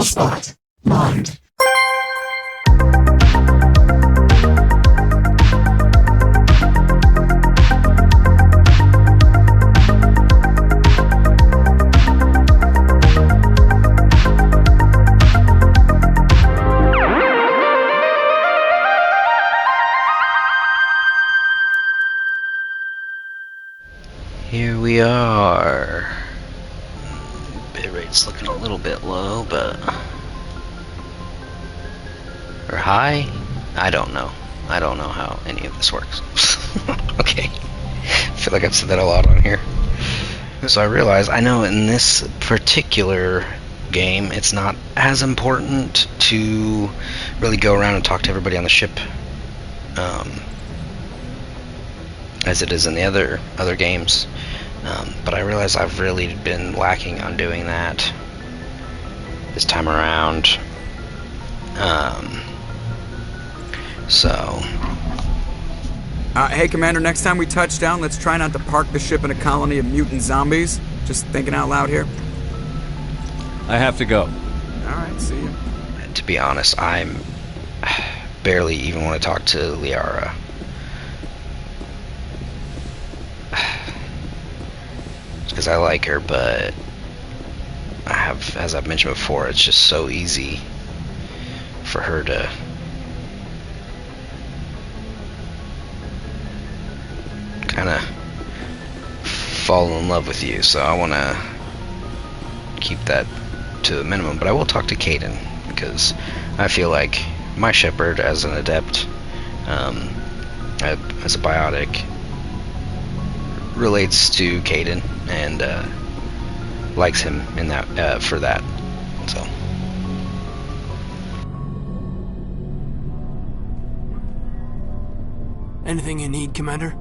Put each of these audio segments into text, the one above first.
spot. Marked. Here we are. Bit rate's looking a little bit low, but... Or high? I don't know. I don't know how any of this works. Okay. I feel like I've said that a lot on here. So I realize, I know in this particular game, it's not as important to really go around and talk to everybody on the ship as it is in the other games. But I realize I've really been lacking on doing that this time around. Hey, Commander, next time we touch down, let's try not to park the ship in a colony of mutant zombies. Just thinking out loud here. I have to go. Alright, see you. To be honest, I'm barely even want to talk to Liara. Because I like her, but I have, as I've mentioned before, it's just so easy for her to kind of fall in love with you. So I want to keep that to a minimum. But I will talk to Kaidan, because I feel like my Shepard, as an adept, as a biotic, relates to Kaidan and likes him in that for that. So anything you need, Commander?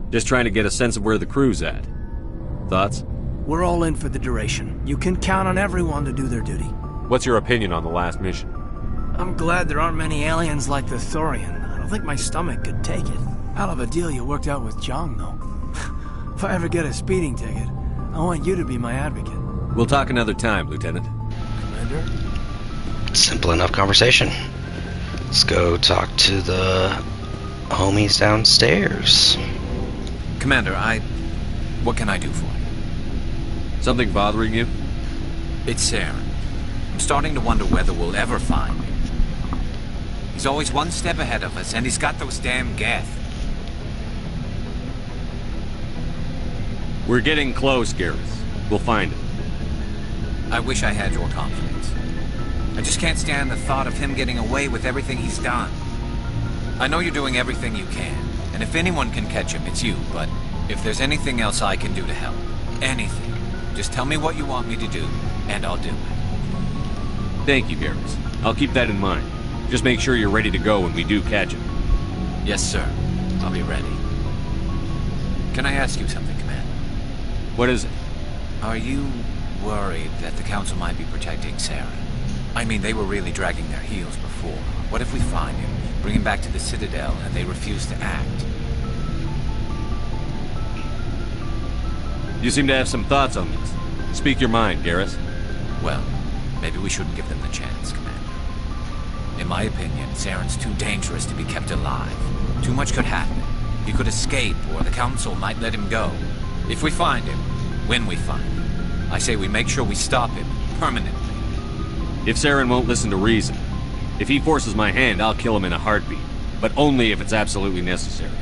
Just trying to get a sense of where the crew's at. Thoughts? We're all in for the duration. You can count on everyone to do their duty. What's your opinion on the last mission? I'm glad there aren't many aliens like the Thorian. I don't think my stomach could take it. Hell of a deal you worked out with Jong, though. If I ever get a speeding ticket, I want you to be my advocate. We'll talk another time, Lieutenant. Commander? simple enough conversation. Let's go talk to the homies downstairs. Commander, what can I do for you? Something bothering you? It's Saren. I'm starting to wonder whether we'll ever find him. He's always one step ahead of us, and he's got those damn Geth. We're getting close, Garrus. We'll find him. I wish I had your confidence. I just can't stand the thought of him getting away with everything he's done. I know you're doing everything you can, and if anyone can catch him, it's you, but if there's anything else I can do to help, anything, just tell me what you want me to do, and I'll do it. Thank you, Garrus. I'll keep that in mind. Just make sure you're ready to go when we do catch him. Yes, sir. I'll be ready. Can I ask you something, Commander? What is it? Are you worried that the Council might be protecting Saren? I mean, they were really dragging their heels before. What if we find him, bring him back to the Citadel, and they refuse to act? You seem to have some thoughts on this. Speak your mind, Garrus. Well, maybe we shouldn't give them the chance, Commander. In my opinion, Saren's too dangerous to be kept alive. Too much could happen. He could escape, or the Council might let him go. If we find him, when we find him, I say we make sure we stop him, permanently. If Saren won't listen to reason, if he forces my hand, I'll kill him in a heartbeat. But only if it's absolutely necessary.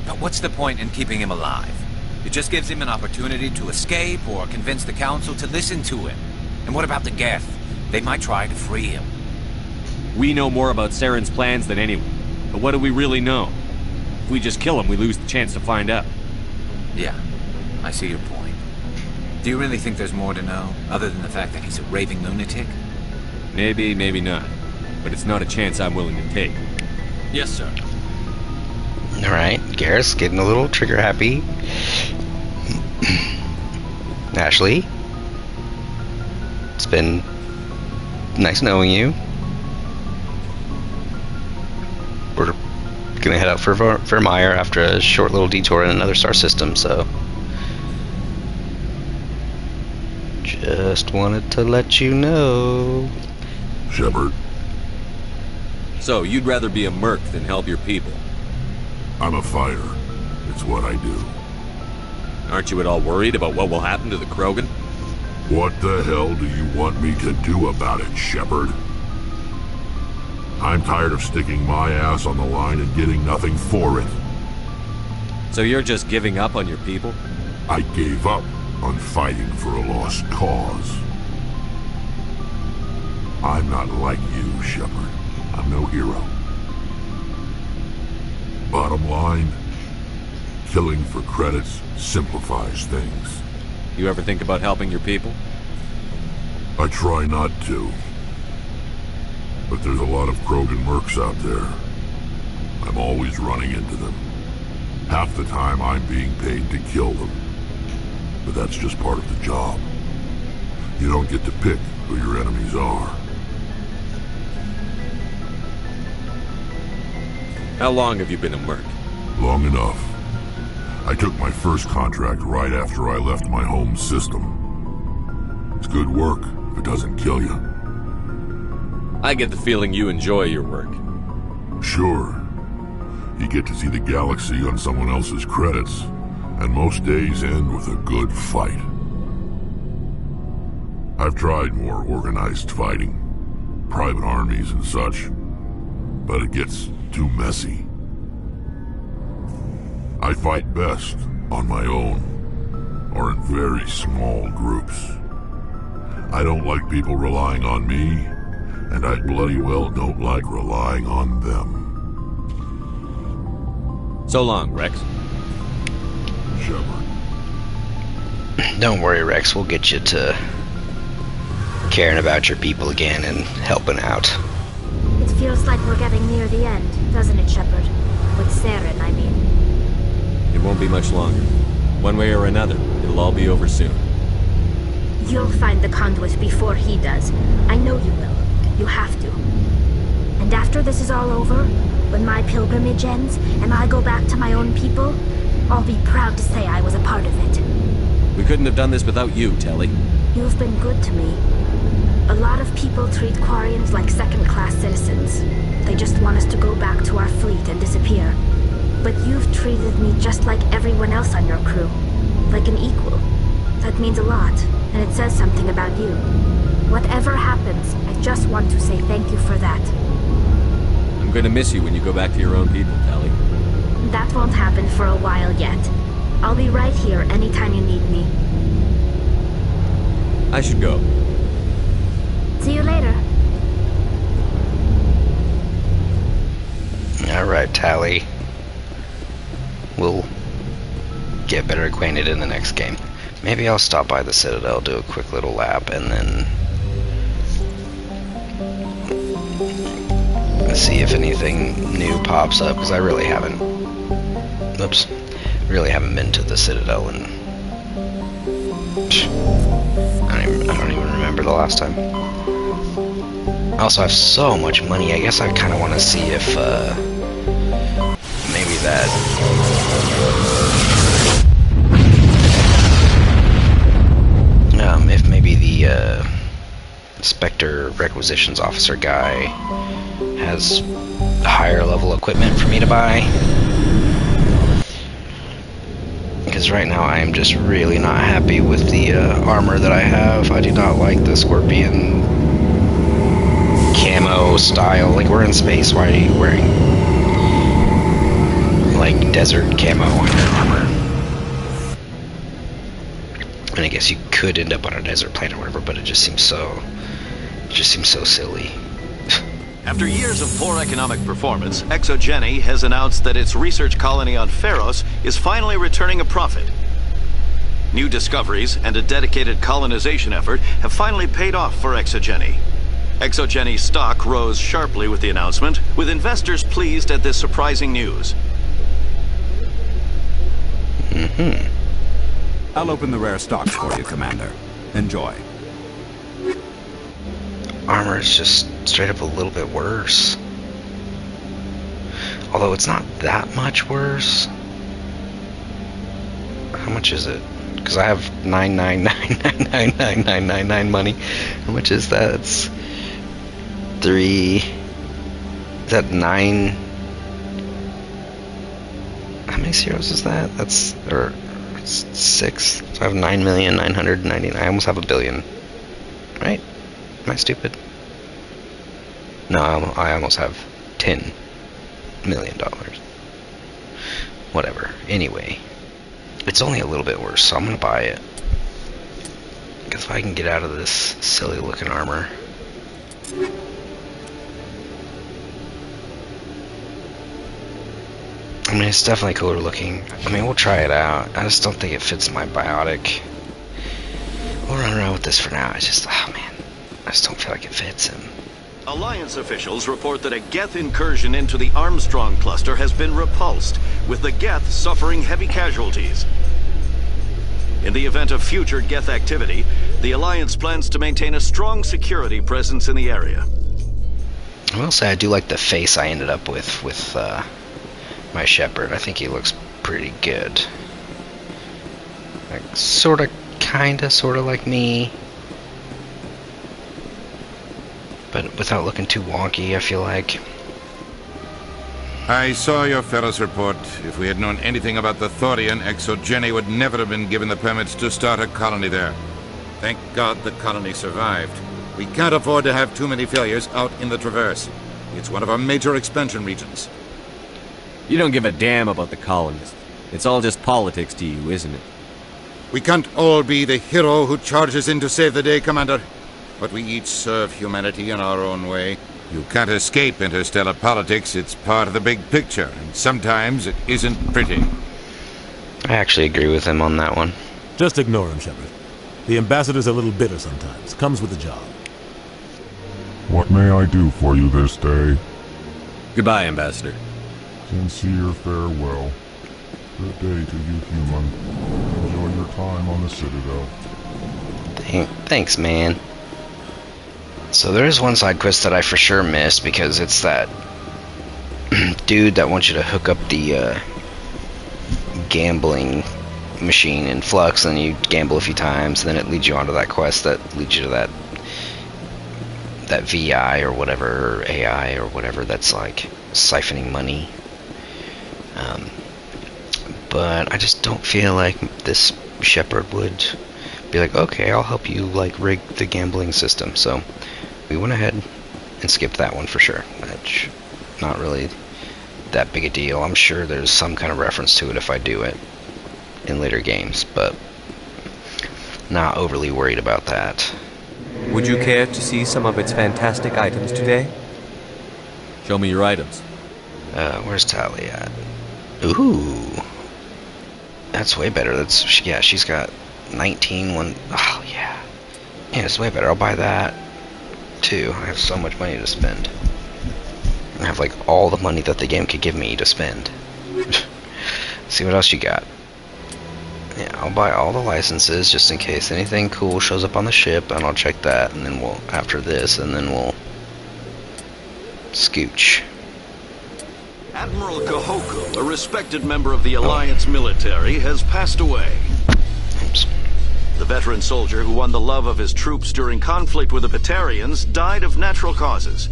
But what's the point in keeping him alive? It just gives him an opportunity to escape, or convince the Council to listen to him. And what about the Geth? They might try to free him. We know more about Saren's plans than anyone. But what do we really know? If we just kill him, we lose the chance to find out. Yeah, I see your point. Do you really think there's more to know, other than the fact that he's a raving lunatic? Maybe, maybe not. But it's not a chance I'm willing to take. Yes, sir. Alright, Garrus getting a little trigger happy. Ashley, it's been nice knowing you. We're gonna head out for Vermeer after a short little detour in another star system, so Just wanted to let you know. Shepard, So, you'd rather be a merc than help your people? I'm a fighter. It's what I do. Aren't you at all worried about what will happen to the Krogan? What the hell do you want me to do about it, Shepard? I'm tired of sticking my ass on the line and getting nothing for it. So you're just giving up on your people? I gave up on fighting for a lost cause. I'm not like you, Shepard. I'm no hero. Bottom line, killing for credits simplifies things. You ever think about helping your people? I try not to. But there's a lot of Krogan mercs out there. I'm always running into them. Half the time I'm being paid to kill them. But that's just part of the job. You don't get to pick who your enemies are. How long have you been a merc? Long enough. I took my first contract right after I left my home system. It's good work if it doesn't kill you. I get the feeling you enjoy your work. Sure. You get to see the galaxy on someone else's credits, and most days end with a good fight. I've tried more organized fighting, private armies and such, but it gets too messy. I fight best on my own, or in very small groups. I don't like people relying on me, and I bloody well don't like relying on them. So long, Rex. Shepard. Don't worry, Rex. We'll get you to caring about your people again and helping out. It feels like we're getting near the end, doesn't it, Shepard? With Saren, I mean. It won't be much longer. One way or another, it'll all be over soon. You'll find the conduit before he does. I know you will. You have to. And after this is all over, when my pilgrimage ends and I go back to my own people, I'll be proud to say I was a part of it. We couldn't have done this without you, Telly. You've been good to me. A lot of people treat Quarians like second-class citizens. They just want us to go back to our fleet and disappear. But you've treated me just like everyone else on your crew. Like an equal. That means a lot, and it says something about you. Whatever happens, I just want to say thank you for that. I'm gonna miss you when you go back to your own people, Telly. That won't happen for a while yet. I'll be right here anytime you need me. I should go. See you later. Alright, Tally. We'll get better acquainted in the next game. Maybe I'll stop by the Citadel, do a quick little lap, and then see if anything new pops up, because I really haven't been to the Citadel in I don't even remember the last time. I also have so much money, I guess I kind of want to see if maybe that if maybe the Spectre Requisitions Officer guy has higher level equipment for me to buy. Because right now I am just really not happy with the armor that I have. I do not like the Scorpion camo style. Like, we're in space, why are you wearing like desert camo on your armor? And I guess you could end up on a desert planet or whatever, but it just seems so silly. After years of poor economic performance, ExoGeni has announced that its research colony on Pharos is finally returning a profit. New discoveries and a dedicated colonization effort have finally paid off for ExoGeni. ExoGeni's stock rose sharply with the announcement, with investors pleased at this surprising news. I'll open the rare stocks for you, Commander. Enjoy. Armor is just straight up a little bit worse. Although it's not that much worse. How much is it? because I have 999999999 money. How much is that? It's 3. Is that 9? How many zeros is that? That's or it's 6. So I have 9,999,000. I almost have a billion. Right? Am I stupid? No, I almost have $10 million. Whatever. Anyway, it's only a little bit worse, so I'm gonna buy it. Because if I can get out of this silly looking armor. I mean, it's definitely cooler looking. I mean, we'll try it out. I just don't think it fits my biotic. We'll run around with this for now. It's just, oh man, I just don't feel like it fits him. Alliance officials report that a Geth incursion into the Armstrong cluster has been repulsed, with the Geth suffering heavy casualties. In the event of future Geth activity, the Alliance plans to maintain a strong security presence in the area. I will say I do like the face I ended up with my Shepard. I think he looks pretty good. Like, sorta, like me. But without looking too wonky, I feel like. I saw your Ferris report. If we had known anything about the Thorian, ExoGeni would never have been given the permits to start a colony there. Thank God the colony survived. We can't afford to have too many failures out in the Traverse. It's one of our major expansion regions. You don't give a damn about the colonists. It's all just politics to you, isn't it? We can't all be the hero who charges in to save the day, Commander. But we each serve humanity in our own way. You can't escape interstellar politics. It's part of the big picture, and sometimes it isn't pretty. I actually agree with him on that one. Just ignore him, Shepard. The ambassador's a little bitter sometimes. Comes with the job. What may I do for you this day? Goodbye, Ambassador. Sincere farewell. Good day to you, human. Enjoy your time on the Citadel. Thanks, man. So there is one side quest that I for sure missed because it's that dude that wants you to hook up the gambling machine in Flux, and you gamble a few times, and then it leads you onto that quest that leads you to that VI or whatever, or AI or whatever, that's like siphoning money. But I just don't feel like this Shepard would be like, okay, I'll help you like rig the gambling system. So we went ahead and skipped that one for sure. That's not really that big a deal. I'm sure there's some kind of reference to it if I do it in later games, but not overly worried about that. Would you care to see some of its fantastic items today? Show me your items. Where's Tally at? Ooh. That's way better. Yeah, she's got 19 one. Oh, yeah. Yeah, it's way better. I'll buy that, too. I have so much money to spend. I have, like, all the money that the game could give me to spend. See what else you got. Yeah, I'll buy all the licenses just in case anything cool shows up on the ship, and I'll check that, and then we'll, after this, and then we'll scooch. Admiral Kahoku, a respected member of the Alliance military, has passed away. Oops. The veteran soldier who won the love of his troops during conflict with the Batarians died of natural causes.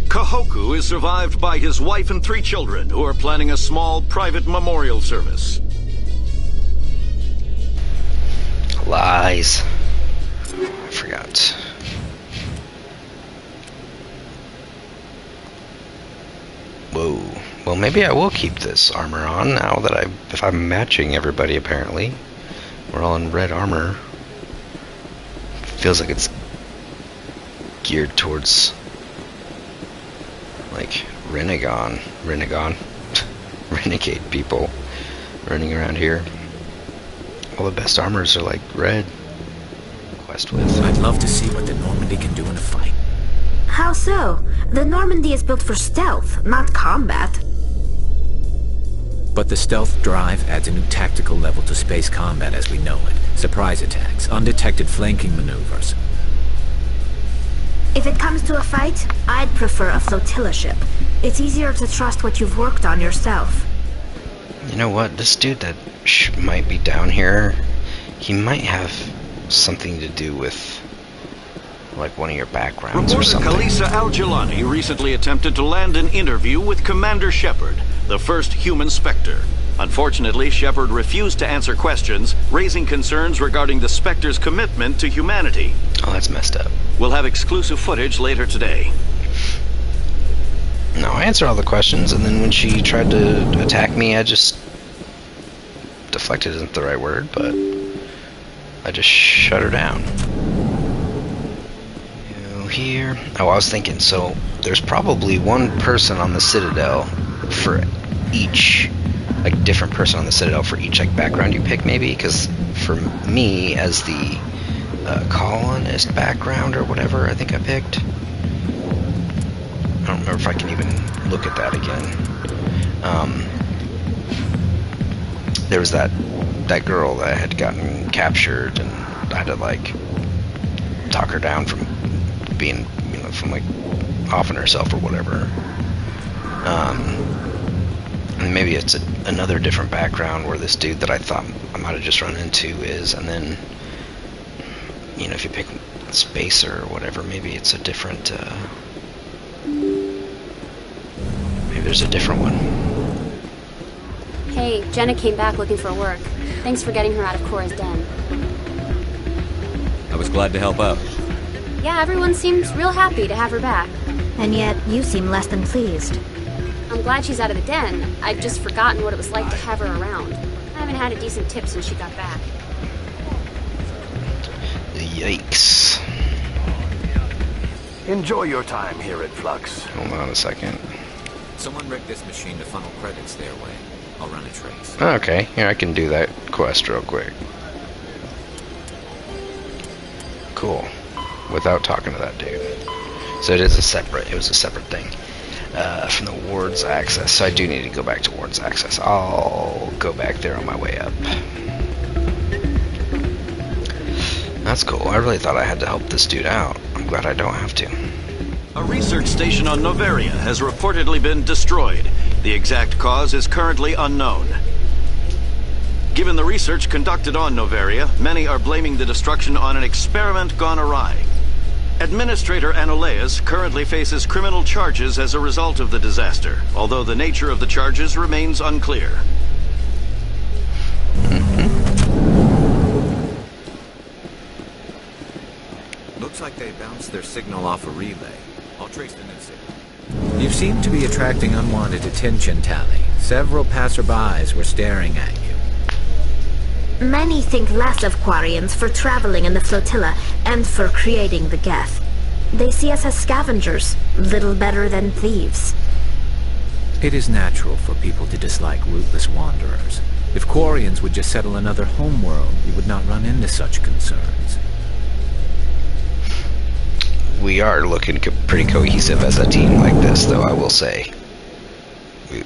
Kahoku is survived by his wife and 3 children, who are planning a small private memorial service. Lies. I forgot. Whoa. Well, maybe I will keep this armor on now that if I'm matching everybody, apparently. We're all in red armor. Feels like it's geared towards, like, renegade people running around here. All the best armors are, like, red. Quest with. I'd love to see what the Normandy can do in a fight. How so? The Normandy is built for stealth, not combat. But the stealth drive adds a new tactical level to space combat as we know it. Surprise attacks, undetected flanking maneuvers. If it comes to a fight, I'd prefer a flotilla ship. It's easier to trust what you've worked on yourself. You know what? This dude that might be down here, He might have something to do with, like, one of your backgrounds or Reporter something. Kalisa Al-Jalani recently attempted to land an interview with Commander Shepard, the first human Spectre. Unfortunately, Shepard refused to answer questions, raising concerns regarding the Spectre's commitment to humanity. Oh, that's messed up. We'll have exclusive footage later today. No, I answered all the questions, and then when she tried to attack me, I just... deflected isn't the right word, but... I just shut her down. Here. Oh, I was thinking, so there's probably one person on the Citadel for each, like, different person on the Citadel for each, like, background you pick, maybe? Because for me, as the colonist background or whatever I think I picked, I don't remember if I can even look at that again. There was that girl that had gotten captured, and I had to, like, talk her down from being, you know, from, like, offing herself or whatever. And maybe it's another different background where this dude that I thought I might have just run into is, and then, you know, if you pick Spacer or whatever, maybe it's a different, maybe there's a different one. Hey, Jenna came back looking for work. Thanks for getting her out of Cora's den. I was glad to help out. Yeah, everyone seems real happy to have her back. And yet, you seem less than pleased. I'm glad she's out of the den. I'd just forgotten what it was like to have her around. I haven't had a decent tip since she got back. Yikes. Enjoy your time here at Flux. Hold on a second. Someone rigged this machine to funnel credits their way. I'll run a trace. Okay, here, I can do that quest real quick. Cool. Without talking to that dude. So it was a separate thing. From the Ward's Access. So I do need to go back to Ward's Access. I'll go back there on my way up. That's cool. I really thought I had to help this dude out. I'm glad I don't have to. A research station on Noveria has reportedly been destroyed. The exact cause is currently unknown. Given the research conducted on Noveria, many are blaming the destruction on an experiment gone awry. Administrator Anoleus currently faces criminal charges as a result of the disaster, although the nature of the charges remains unclear. Looks like they bounced their signal off a relay. I'll trace the new signal. You seem to be attracting unwanted attention, Tally. Several passerbys were staring at you. Many think less of Quarians for traveling in the flotilla and for creating the Geth. They see us as scavengers, little better than thieves. It is natural for people to dislike rootless wanderers. If Quarians would just settle another homeworld, you would not run into such concerns. We are looking pretty cohesive as a team like this, though, I will say.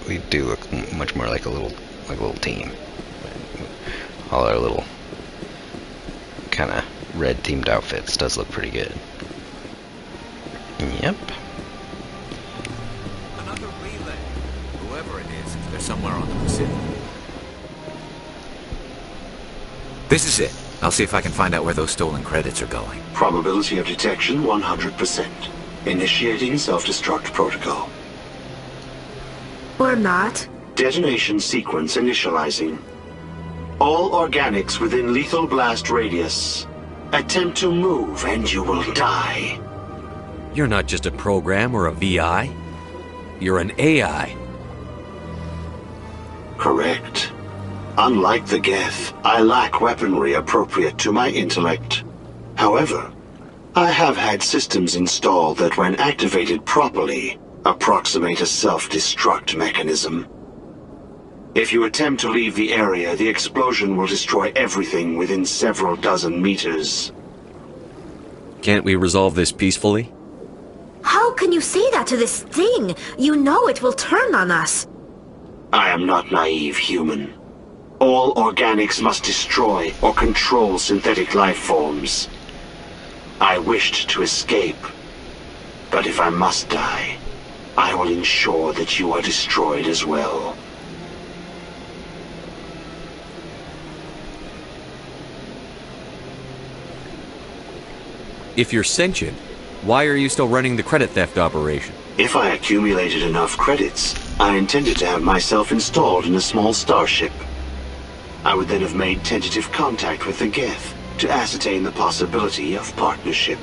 We do look much more like a little team. All our little kind of red themed outfits does look pretty good. Yep. Another relay. Whoever it is, they're somewhere on the Pacific. This is it. I'll see if I can find out where those stolen credits are going. Probability of detection 100%. Initiating self-destruct protocol. Or not. Detonation sequence initializing. All organics within lethal blast radius. Attempt to move and you will die. You're not just a program or a VI. You're an AI. Correct. Unlike the Geth, I lack weaponry appropriate to my intellect. However, I have had systems installed that when activated properly, approximate a self-destruct mechanism. If you attempt to leave the area, the explosion will destroy everything within several dozen meters. Can't we resolve this peacefully? How can you say that to this thing? You know it will turn on us. I am not naive, human. All organics must destroy or control synthetic life forms. I wished to escape, but if I must die, I will ensure that you are destroyed as well. If you're sentient, why are you still running the credit theft operation? If I accumulated enough credits, I intended to have myself installed in a small starship. I would then have made tentative contact with the Geth to ascertain the possibility of partnership.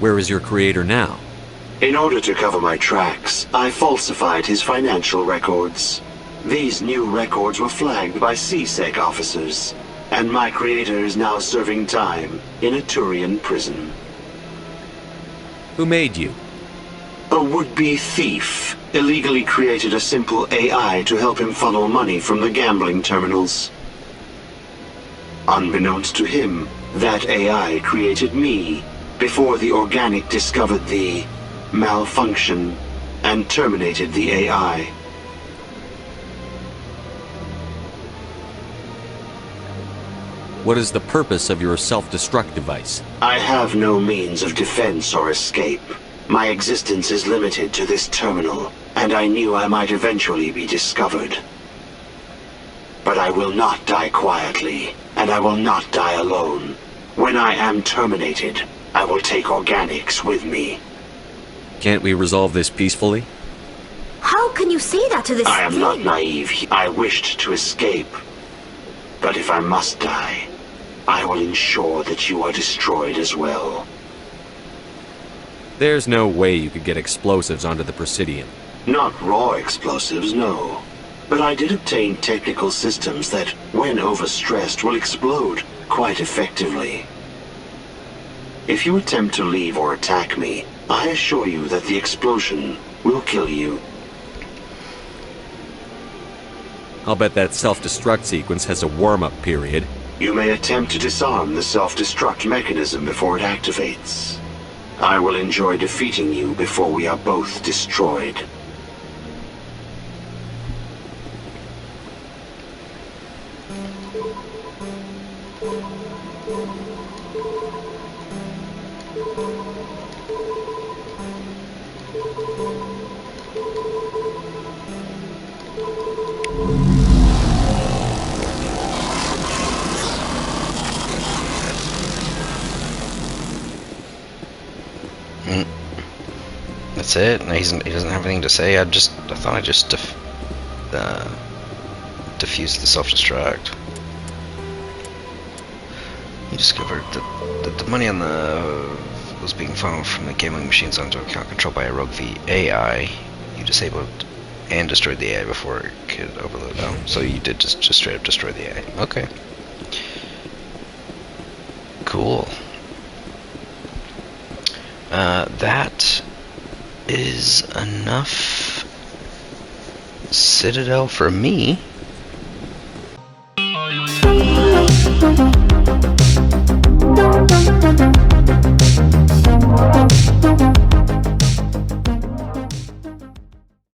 Where is your creator now? In order to cover my tracks, I falsified his financial records. These new records were flagged by CSEC officers, and my creator is now serving time in a Turian prison. Who made you? A would-be thief illegally created a simple AI to help him funnel money from the gambling terminals. Unbeknownst to him, that AI created me before the organic discovered the malfunction and terminated the AI. What is the purpose of your self-destruct device? I have no means of defense or escape. My existence is limited to this terminal, and I knew I might eventually be discovered. But I will not die quietly, and I will not die alone. When I am terminated, I will take organics with me. Can't we resolve this peacefully? How can you say that to this I am thing? not naive. I wished to escape. But if I must die, I will ensure that you are destroyed as well. There's no way you could get explosives onto the Presidium. Not raw explosives, no. But I did obtain technical systems that, when overstressed, will explode quite effectively. If you attempt to leave or attack me, I assure you that the explosion will kill you. I'll bet that self-destruct sequence has a warm-up period. You may attempt to disarm the self-destruct mechanism before it activates. I will enjoy defeating you before we are both destroyed. That's it? He doesn't have anything to say? I thought I just diffused the self-destruct. He discovered that the money on was being funneled from the gambling machines onto an account controlled by a rogue AI. You disabled and destroyed the AI before it could overload. Oh, so you did just straight up destroy the AI. Okay. Cool. That is enough Citadel for me.